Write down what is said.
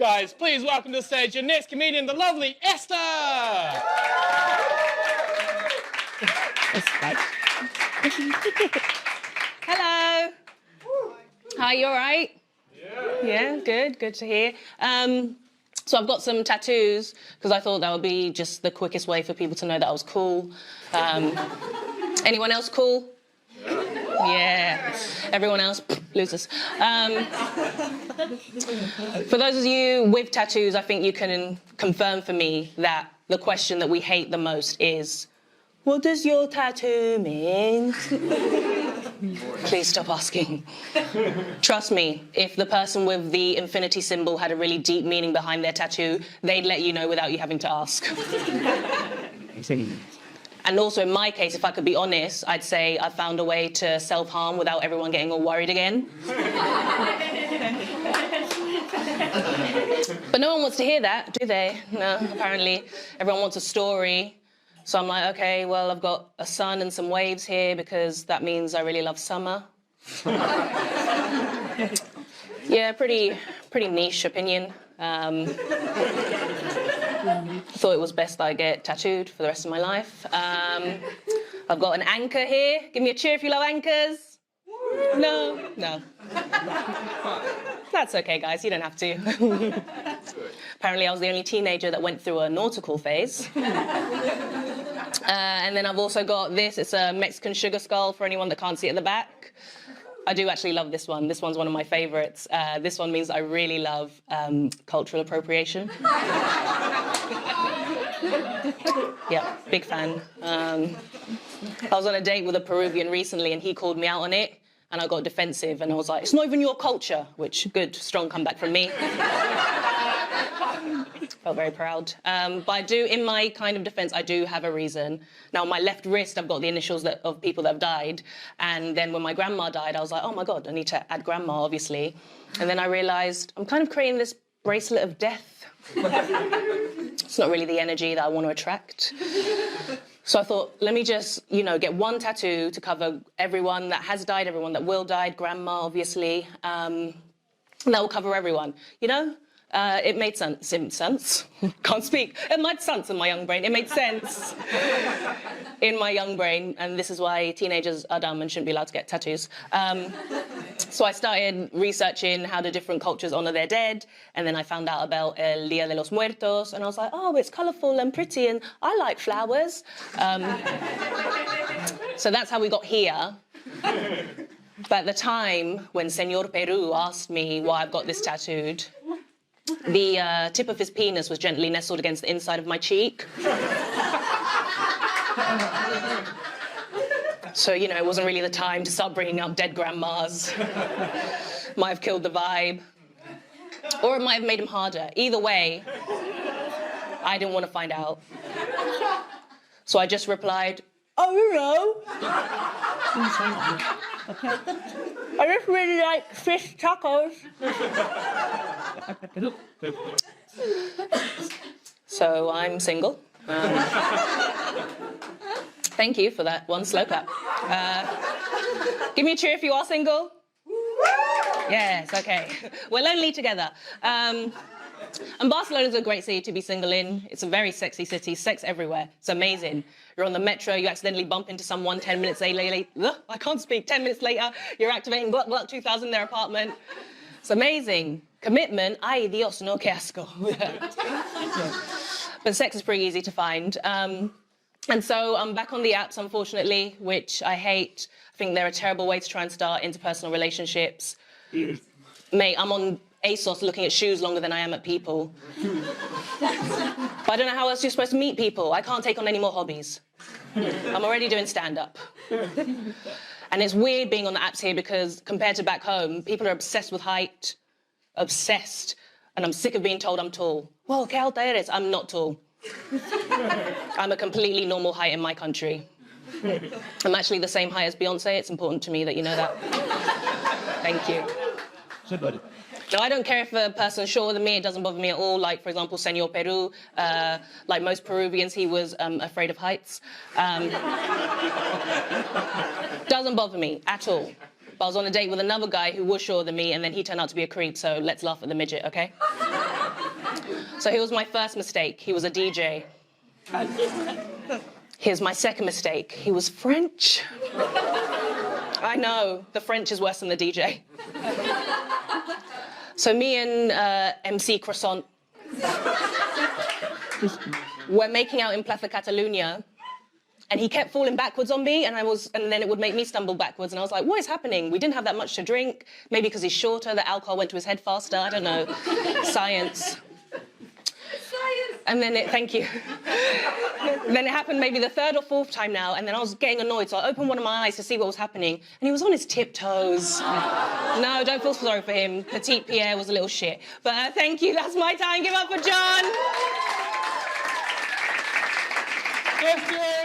Guys, please welcome to the stage your next comedian, the lovely Esther! Hello. Hi, you all right? Yeah, good to hear. So I've got some tattoos because I thought that would be just the quickest way for people to know that I was cool. Anyone else cool? Yeah. Everyone else, losers. For those of you with tattoos, I think you can confirm for me that the question that we hate the most is, what does your tattoo mean? Please stop asking. Trust me, if the person with the infinity symbol had a really deep meaning behind their tattoo, they'd let you know without you having to ask. And also, in my case, if I could be honest, I'd say I found a way to self-harm without everyone getting all worried again. But no one wants to hear that, do they? No, apparently. Everyone wants a story. So I'm like, okay, well, I've got a sun and some waves here because that means I really love summer. Yeah, pretty niche opinion. Thought it was best that I get tattooed for the rest of my life. I've got an anchor here. Give me a cheer if you love anchors. No. That's okay, guys. You don't have to. Apparently, I was the only teenager that went through a nautical phase. And then I've also got this. It's a Mexican sugar skull for anyone that can't see at the back. I do actually love this one. This one's one of my favorites. This one means I really love cultural appropriation. Yeah, big fan. I was on a date with a Peruvian recently and he called me out on it and I got defensive and I was like, it's not even your culture, which good, strong comeback from me. Felt very proud. But I do, in my kind of defense, I do have a reason. Now, on my left wrist, I've got the initials of people that have died. And then when my grandma died, I was like, oh my God, I need to add grandma, obviously. And then I realized I'm kind of creating this bracelet of death. It's not really the energy that I want to attract. So I thought, let me just, get one tattoo to cover everyone that has died, everyone that will die, grandma, obviously. And that will cover everyone, It made sense. Can't speak. It made sense in my young brain. It made sense in my young brain. And this is why teenagers are dumb and shouldn't be allowed to get tattoos. So I started researching how the different cultures honor their dead. And then I found out about El Día de los Muertos. And I was like, oh, it's colorful and pretty. And I like flowers. So that's how we got here. But at the time when Señor Peru asked me why I've got this tattooed, the tip of his penis was gently nestled against the inside of my cheek. So, it wasn't really the time to start bringing up dead grandmas. Might have killed the vibe. Or it might have made him harder. Either way, I didn't want to find out. So I just replied, oh, I just really like fish tacos. So I'm single. Thank you for that one slow clap. Give me a cheer if you are single. Yes, okay. We're lonely together. And Barcelona is a great city to be single in. It's a very sexy city, sex everywhere. It's amazing. You're on the metro, you accidentally bump into someone 10 minutes later. I can't speak. 10 minutes later, you're activating Gluck Gluck 2000 in their apartment. It's amazing. Commitment, ay Dios, no que asco. But sex is pretty easy to find. And so I'm back on the apps, unfortunately, which I hate. I think they're a terrible way to try and start interpersonal relationships. Mate, I'm on ASOS looking at shoes longer than I am at people. But I don't know how else you're supposed to meet people. I can't take on any more hobbies. I'm already doing stand-up. And it's weird being on the apps here because compared to back home, people are obsessed with height. Obsessed. And I'm sick of being told I'm tall. Well, ¿qué alta eres? I'm not tall. I'm a completely normal height in my country. I'm actually the same height as Beyonce. It's important to me that you know that. Thank you. No, I don't care if a person's shorter than me. It doesn't bother me at all. Like, for example, Señor Peru, like most Peruvians, he was afraid of heights. Doesn't bother me at all. But I was on a date with another guy who was shorter than me, and then he turned out to be a creep, so let's laugh at the midget, okay? So here was my first mistake. He was a DJ. Here's my second mistake. He was French. I know, the French is worse than the DJ. So me and MC Croissant, we're making out in Plaza Catalunya, and he kept falling backwards on me, and then it would make me stumble backwards, and I was like, what is happening? We didn't have that much to drink. Maybe because he's shorter, the alcohol went to his head faster. I don't know. Science. And then thank you. Then it happened maybe the third or fourth time now, and then I was getting annoyed, so I opened one of my eyes to see what was happening, and he was on his tiptoes. No, don't feel sorry for him. Petite Pierre was a little shit. But thank you, that's my time. Give up for John. Esther.